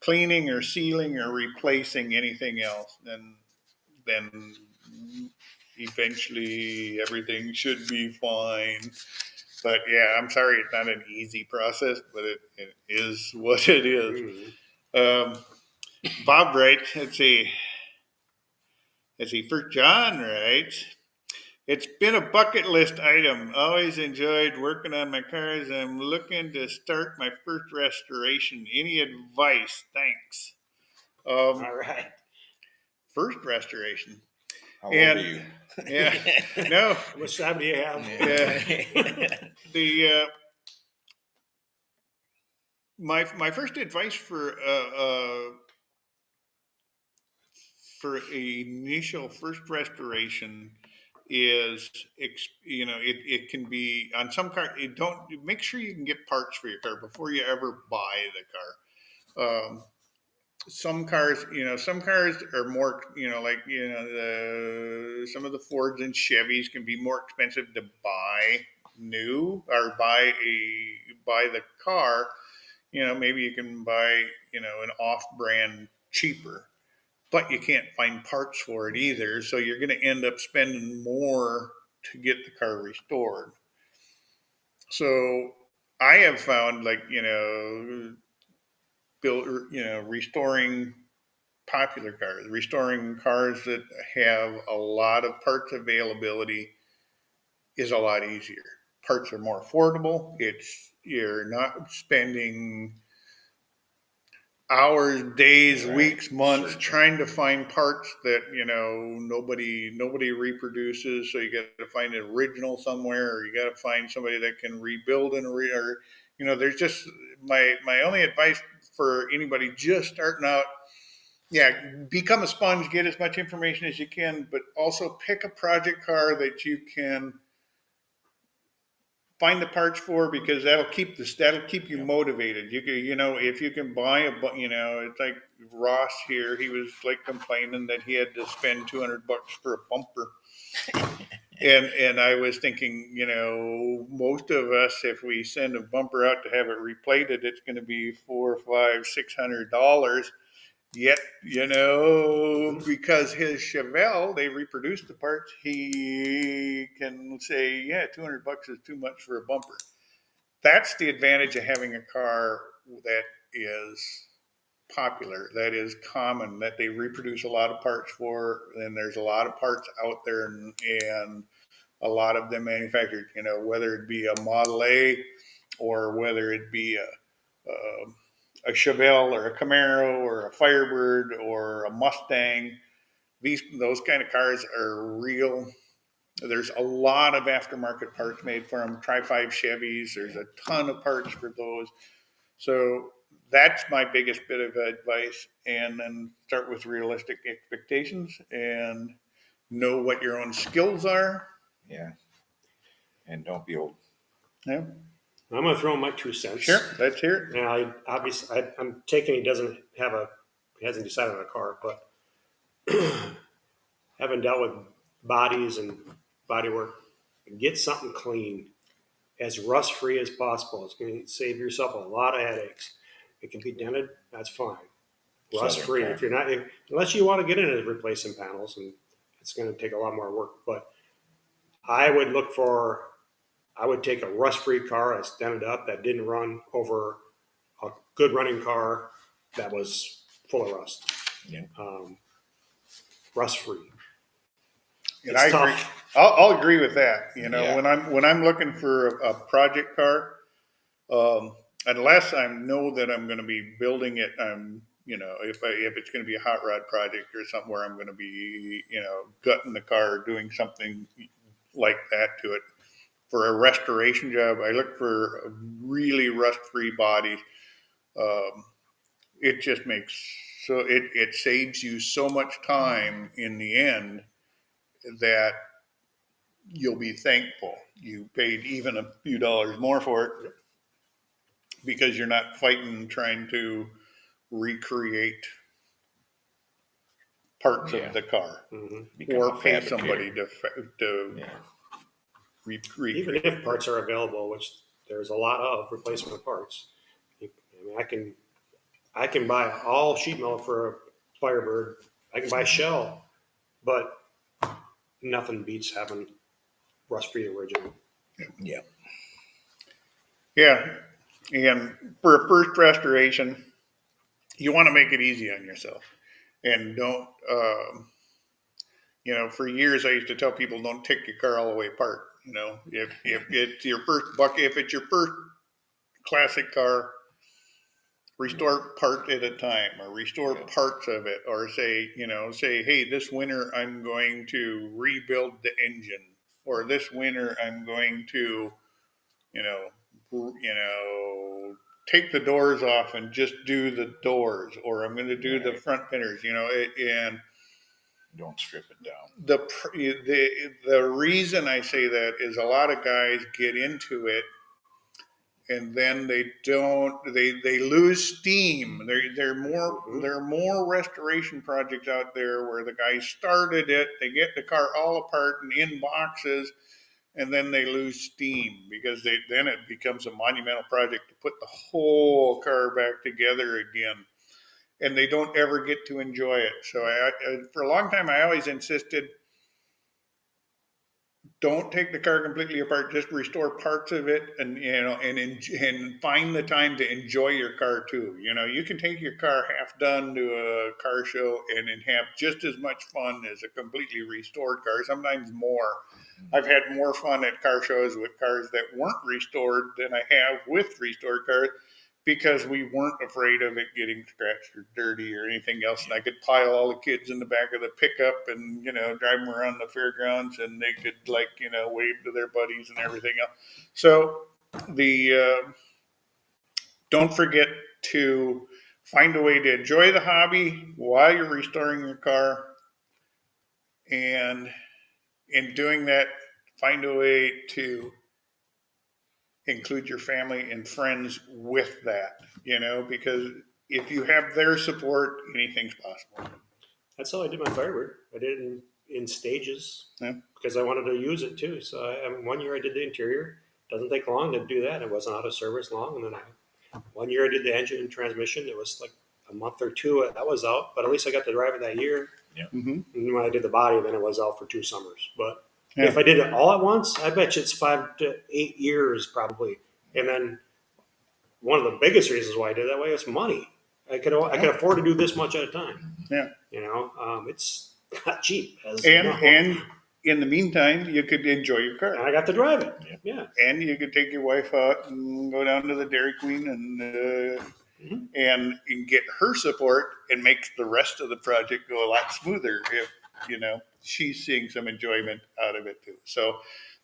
cleaning or sealing or replacing anything else. Then eventually everything should be fine. But yeah, I'm sorry, it's not an easy process, but it is what it is. Mm-hmm. Bob writes, let's see, First John writes, it's been a bucket list item. Always enjoyed working on my cars. I'm looking to start my first restoration. Any advice? Thanks. All right. First restoration. How old are you? Yeah. No. How much time do you have? The my first advice for initial first restoration is, it can be on some car. Don't make sure you can get parts for your car before you ever buy the car. Some cars are more, some of the Fords and Chevys can be more expensive to buy new or buy the car. Maybe you can buy, an off-brand cheaper, but you can't find parts for it either. So you're going to end up spending more to get the car restored. So I have found, restoring popular cars, restoring cars that have a lot of parts availability is a lot easier. Parts are more affordable. You're not spending hours, days, weeks, months trying to find parts that nobody reproduces. So you got to find an original somewhere, or you got to find somebody that can rebuild there's just my only advice for anybody just starting out. Yeah, become a sponge, get as much information as you can, but also pick a project car that you can find the parts for, because that'll keep you motivated. You can, if you can buy it's like Ross here. He was like complaining that he had to spend $200 for a bumper, and I was thinking, most of us, if we send a bumper out to have it replated, it's going to be $400, $500, $600. Yet, because his Chevelle, they reproduced the parts, he can say, yeah, $200 is too much for a bumper. That's the advantage of having a car that is popular, that is common, that they reproduce a lot of parts for, and there's a lot of parts out there, and a lot of them manufactured, whether it be a Model A or whether it be a Chevelle or a Camaro or a Firebird or a Mustang. Those kind of cars are real. There's a lot of aftermarket parts made for them. Try 5 Chevys. There's a ton of parts for those. So that's my biggest bit of advice. And then start with realistic expectations and know what your own skills are. Yeah. And don't be old. Yeah, I'm going to throw in my 2 cents. sure. Let's hear it. Now, I'm taking he hasn't decided on a car, but having dealt with bodies and body work, get something clean, as rust free as possible. It's going to save yourself a lot of headaches. It can be dented, that's fine. Rust free. Southern If you're not, unless you want to get into replacing panels, and it's going to take a lot more work. But I would take a rust free car that's dented up that didn't run over a good running car that was full of rust. Yeah. Rust free. And It's I tough. agree. I'll agree with that. You know, Yeah. when I'm looking for a project car, unless I know that I'm going to be building it, you know, if it's going to be a hot rod project or something where I'm going to be, you know, gutting the car, doing something like that to it. For a restoration job, I look for a really rust-free body. It just makes it saves you so much time in the end that you'll be thankful you paid even a few dollars more for it because you're not fighting trying to recreate parts Yeah. of the car Become or a pay fabricator. somebody to Yeah. recreate. Even if parts are available, which there's a lot of replacement parts. I mean, I can buy all sheet metal for a Firebird. I can buy shell, but nothing beats having rust-free original. Yeah. Yeah, and for a first restoration, you want to make it easy on yourself, and don't. You know, for years I used to tell people, don't take your car all the way apart. You know, if it's your first bucket, if it's your first classic car, restore part at a time, or restore parts of it, or say, you know, say, hey, this winter I'm going to rebuild the engine, or this winter I'm going to, you know, take the doors off and just do the doors, or I'm going to do the front fenders, you know, and Don't strip it down. the reason I say that is a lot of guys get into it and then they lose steam. There are more restoration projects out there where the guy started it, they get the car all apart and in boxes, and then they lose steam because then it becomes a monumental project to put the whole car back together again, and they don't ever get to enjoy it. So I for a long time I always insisted, don't take the car completely apart, just restore parts of it, and you know, and find the time to enjoy your car too. You know, you can take your car half done to a car show and have just as much fun as a completely restored car, sometimes more. I've had more fun at car shows with cars that weren't restored than I have with restored cars, because we weren't afraid of it getting scratched or dirty or anything else. And I could pile all the kids in the back of the pickup and, you know, drive them around the fairgrounds, and they could, like, you know, wave to their buddies and everything else. So don't forget to find a way to enjoy the hobby while you're restoring your car. And in doing that, find a way to include your family and friends with that, you know, because if you have their support, anything's possible. That's how I did my Firebird. I did it in stages because I wanted to use it too. So one year I did the interior. Doesn't take long to do that. It wasn't out of service long. And then one year I did the engine and transmission. It was like a month or two that was out, but at least I got to drive it that year. Yeah. And when I did the body, then it was out for 2 summers. But if I did it all at once, I bet you it's 5 to 8 years probably. And then one of the biggest reasons why I did it that way is money. I could afford to do this much at a time. Yeah. You know, it's not cheap. And in the meantime, you could enjoy your car. And I got to drive it. Yeah. And you could take your wife out and go down to the Dairy Queen and get her support, and makes the rest of the project go a lot smoother if, you know, she's seeing some enjoyment out of it too. So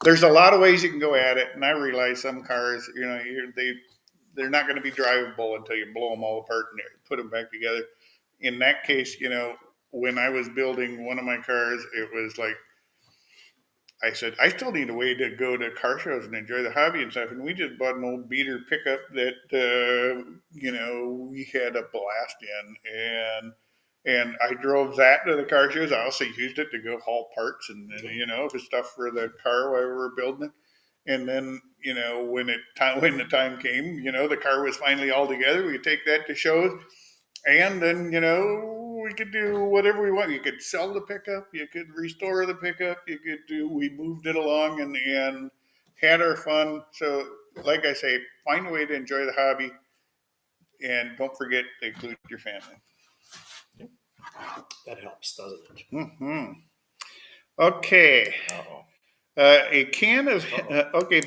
there's a lot of ways you can go at it. And I realize some cars, you know, they're not going to be drivable until you blow them all apart and put them back together. In that case, you know, when I was building one of my cars, it was like, I said, I still need a way to go to car shows and enjoy the hobby and stuff. And we just bought an old beater pickup that, we had a blast in. And I drove that to the car shows. I also used it to go haul parts and the stuff for the car while we were building it. And then, when the time came, the car was finally all together. We could take that to shows. And then, we could do whatever we want. You could sell the pickup, you could restore the pickup, we moved it along and had our fun. So, like I say, find a way to enjoy the hobby and don't forget to include your family. That helps, doesn't it? Mm-hmm. Okay. Uh-oh. A can of,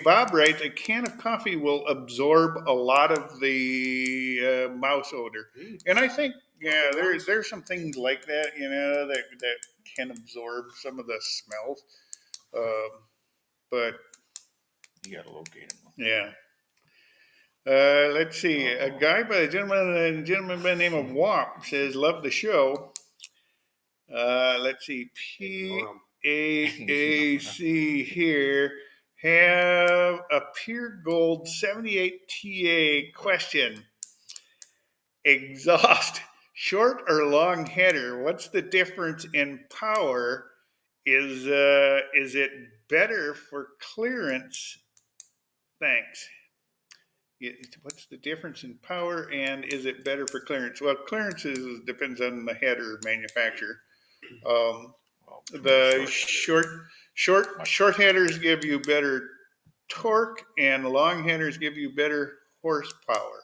Bob writes, a can of coffee will absorb a lot of the mouse odor. And I think, there's some things like that, that can absorb some of the smells. But You gotta locate them. yeah. Let's see. A gentleman by the name of Wop says, love the show. Let's see. PAAC here. Have a Pure Gold 78 TA question. Exhaust, short or long header? What's the difference in power? Is it better for clearance? Thanks. What's the difference in power, and is it better for clearance? Well, clearance depends on the header manufacturer. The short headers give you better torque, and long headers give you better horsepower.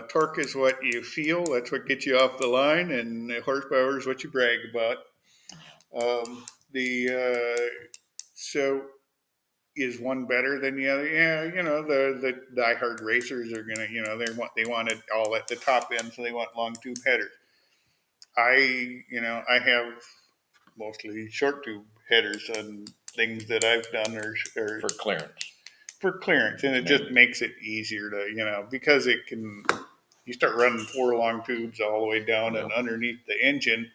Torque is what you feel; that's what gets you off the line, and horsepower is what you brag about. So is one better than the other? Yeah, the diehard racers are gonna, they want it all at the top end, so they want long tube headers. I have mostly short tube headers on things that I've done or For clearance. for clearance, and it just makes it easier to, because you start running 4 long tubes all the way down and underneath the engine,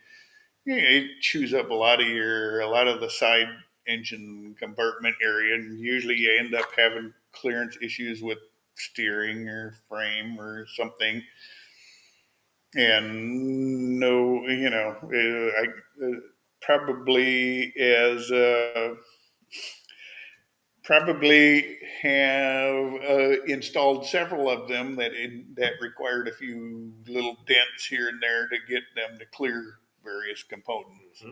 it chews up a lot of the side engine compartment area, and usually you end up having clearance issues with steering or frame or something. And no, I probably have installed several of them that required a few little dents here and there to get them to clear various components.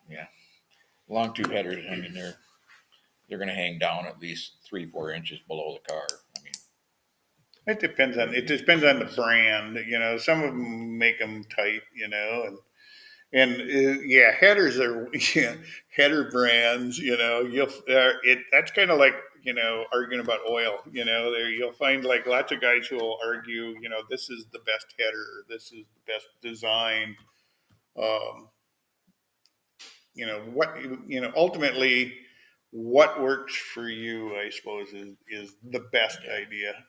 Yeah. Long tube headers, I mean, they're going to hang down at least 3-4 inches below the car. I mean, it depends on the brand. Some of them make them tight. Headers are header brands. That's kind of like arguing about oil. There you'll find like lots of guys who will argue. This is the best header. This is the best design. Ultimately what works for you, I suppose, is the best idea.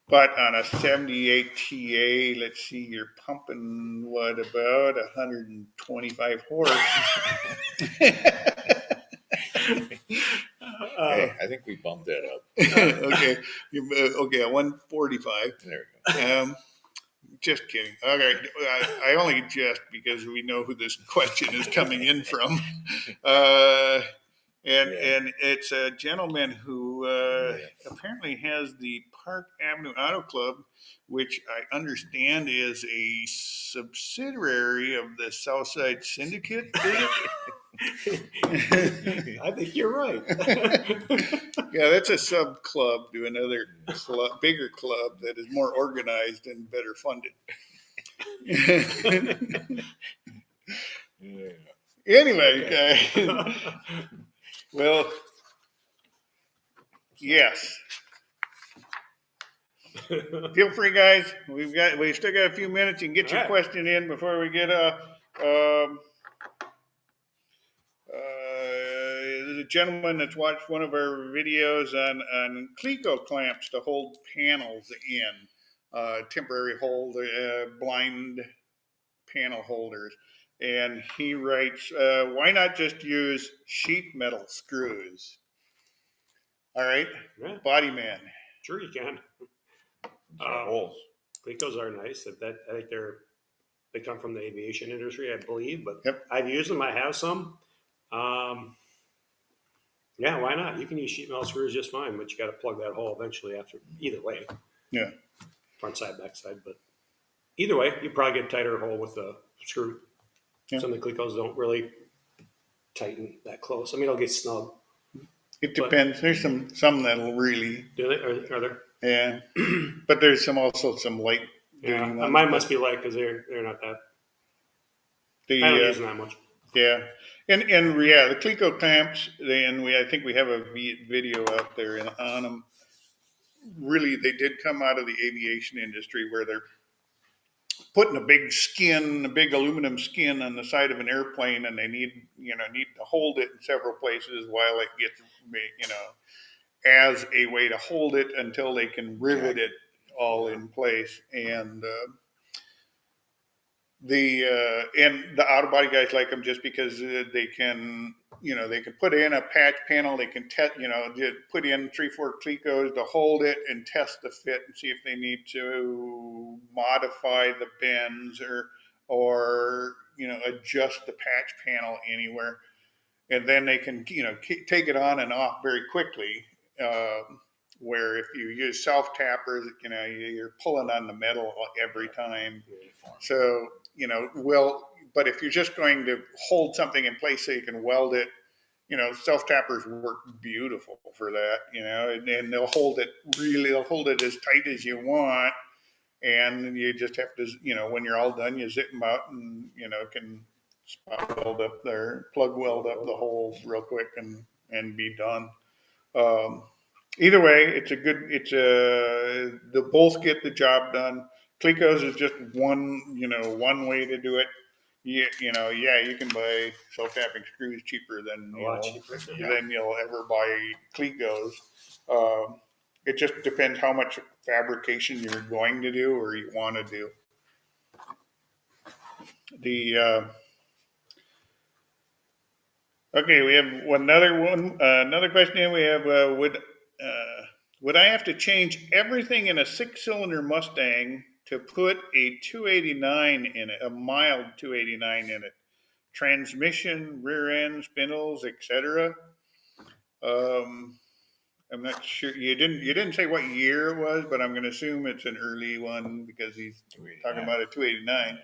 But on a 78 TA, let's see, you're pumping what, about 125 horse. Hey, I think we bumped that up. Okay, 145. There we go. Just kidding. Okay, I only jest because we know who this question is coming in from. And it's a gentleman who apparently has the Park Avenue Auto Club, which I understand is a subsidiary of the Southside Syndicate. I think you're right. Yeah, that's a sub club to another bigger club that is more organized and better funded. Anyway, well, yes. Feel free, guys. We've still got a few minutes. You can get your question in before we get there's a gentleman that's watched one of our videos on Cleco clamps to hold panels in, temporary hold, blind panel holders. and he writes, why not just use sheet metal screws? All right, Yeah, body man. sure you can. Holes. Clecos are nice. I think they come from the aviation industry, I believe, but Yep. I've used them. I have some. Yeah, why not? You can use sheet metal screws just fine, but you got to plug that hole eventually after. Either way, Yeah. front side, back side, but either way, you probably get a tighter hole with the screw. Yeah. Some of the Clecos don't really tighten that close. I mean, it'll get snug. It But- depends. There's some that'll really, Do they? Are there? yeah. But there's also some light duty Yeah, ones. mine must be light because they're not that. The I don't use them that much. yeah, and yeah, the Cleco clamps. I think we have a video out there on them. Really, they did come out of the aviation industry where they're putting a big aluminum skin on the side of an airplane, and they need to hold it in several places while it gets, as a way to hold it until they can rivet it all in place. And the auto body guys like them just because they can put in a patch panel. They can test, just put in 3-4 Clecos to hold it and test the fit and see if they need to modify the bends or adjust the patch panel anywhere, and then they can take it on and off very quickly. Where if you use self tappers, you're pulling on the metal every time. So but if you're just going to hold something in place so you can weld it, self tappers work beautiful for that. And they'll hold it as tight as you want, and you just have to, when you're all done, you zip them out and can spot weld up there, plug weld up the holes real quick and be done. Um, Either way, the both get the job done. Clecos is just one way to do it. You can buy self-tapping screws cheaper than A lot cheaper. than you'll ever buy Clecos. It just depends how much fabrication you're going to do or you want to do. Okay, we have another question. We have would I have to change everything in a 6-cylinder Mustang to put a 289 in it, a mild 289 in it? Transmission, rear end, spindles, etc. I'm not sure. You didn't say what year it was, but I'm going to assume it's an early one because he's talking about a 289.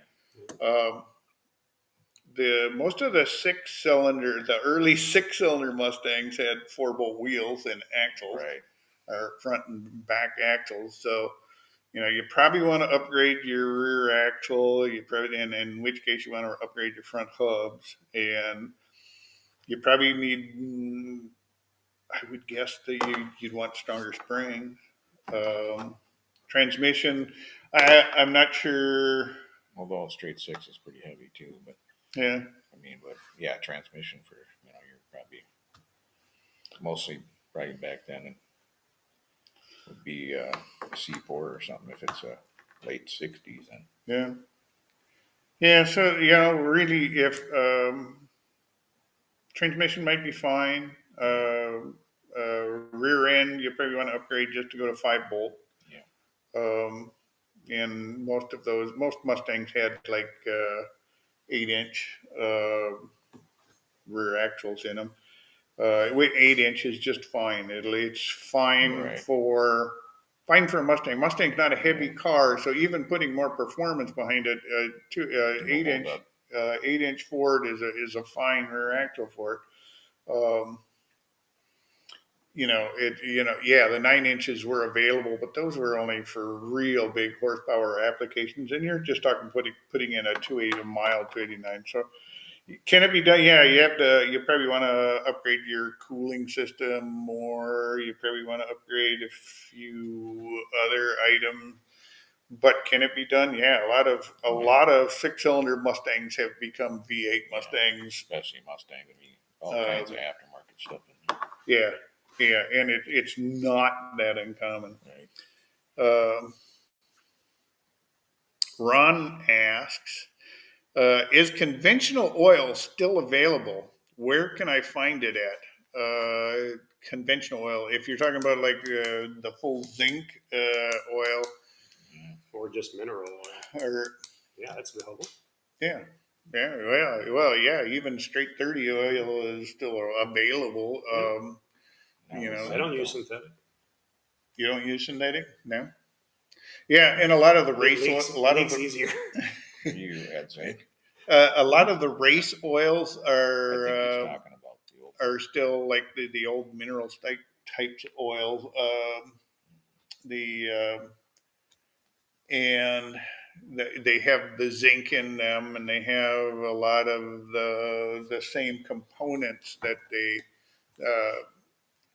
Most of the early 6-cylinder Mustangs had 4-bolt wheels and axles, Right. or front and back axles. So, you probably want to upgrade your rear axle. And in which case you want to upgrade your front hubs, and you probably need. I would guess that you'd want stronger springs. Transmission, I'm not sure. Although a straight 6 is pretty heavy too, but Yeah. but yeah, transmission for you're probably mostly probably back then it would be a C4 or something if it's a late 60s then. Yeah. Yeah. So really, if transmission might be fine. Rear end, you probably want to upgrade just to go to 5-bolt. Yeah. And most Mustangs had like 8-inch rear axles in them. With 8-inch is just fine. It's fine Right. for a Mustang. Mustang's not a heavy car, so even putting more performance behind it, 8-inch Ford is a fine rear axle for it. The 9 inches were available, but those were only for real big horsepower applications. And you're just talking putting in a mild 289. So can it be done? Yeah, you probably want to upgrade your cooling system more. You probably want to upgrade a few other items. But can it be done? Yeah, a lot of 6-cylinder Mustangs have become V8 Mustangs. Especially Mustang, all kinds of aftermarket stuff in there. Yeah, and it's not that uncommon. Right. Ron asks, Is conventional oil still available? Where can I find it at? Conventional oil. If you're talking about like the full zinc oil, Or just mineral oil. or Yeah, that's available. yeah, well, yeah. Even straight 30 oil is still available. You know, I don't use synthetic. you don't use synthetic, no. Yeah, and a lot of the race, It a lot of leaks the, easier. You add zinc. a lot of the race oils I think he's are talking about the old. are still like the old mineral types of oils. The and they have the zinc in them, and they have a lot of the same components that they.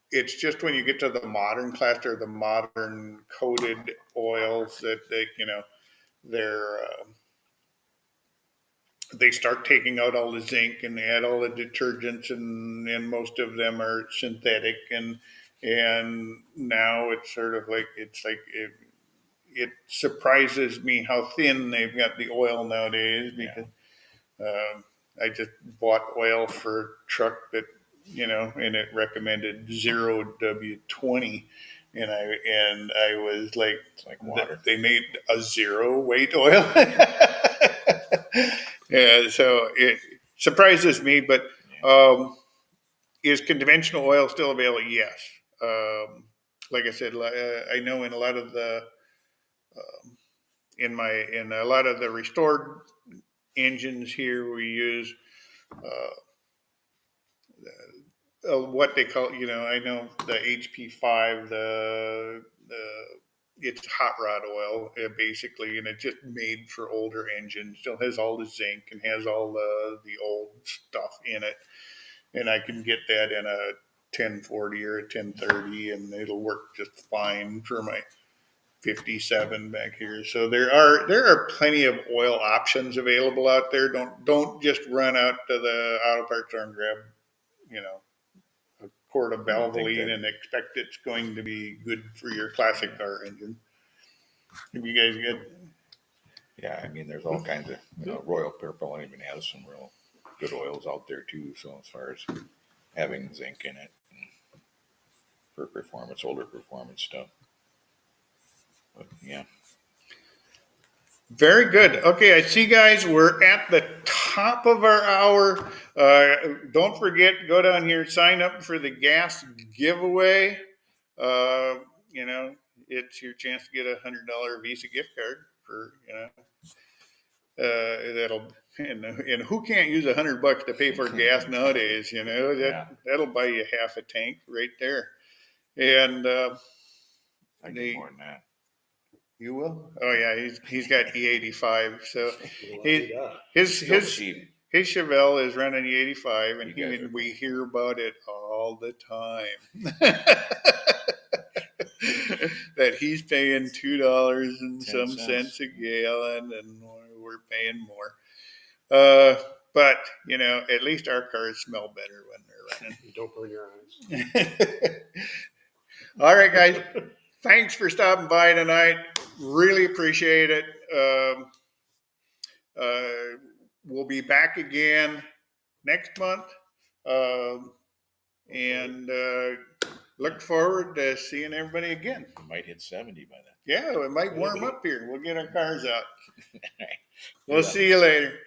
It's just when you get to the modern class or the modern coated oils that they're they start taking out all the zinc and they add all the detergents, and most of them are synthetic, and now it's sort of like it surprises me how thin they've got the oil nowadays, because I just bought oil for a truck that and it recommended 0W20, and I was like, It's like water. they made a zero weight oil. Yeah, so it surprises me, but is conventional oil still available? Yes. Like I said, I know in a lot of the in a lot of the restored engines here, we use what they call, I know the HP5, it's hot rod oil, basically, and it's just made for older engines. Still has all the zinc and has all the old stuff in it, and I can get that in a 1040 or a 1030, and it'll work just fine for my 57 back here. So there are plenty of oil options available out there. Don't just run out to the auto parts store and grab, a quart of Valvoline and expect it's going to be good for your classic car engine. Have you guys get? Yeah, I mean, there's all kinds of, Royal Purple even has some real good oils out there too. So as far as having zinc in it for performance, older performance stuff. But yeah. Very good. Okay, I see, guys, we're at the top of our hour. Don't forget, go down here, sign up for the gas giveaway. It's your chance to get $100 Visa gift card for, that'll, and who can't use $100 to pay for gas nowadays? That'll buy you half a tank right there. And I get more than that. You will? Oh yeah, he's got E85. So his Chevelle is running E85, and we hear about it all the time. That he's paying $2 and some cents a gallon, and we're paying more. But at least our cars smell better when they're running. Don't burn your eyes. All right, guys. Thanks for stopping by tonight. Really appreciate it. We'll be back again next month. And look forward to seeing everybody again. We might hit 70 by then. Yeah, it might warm up here. We'll get our cars out. All right. We'll see you later.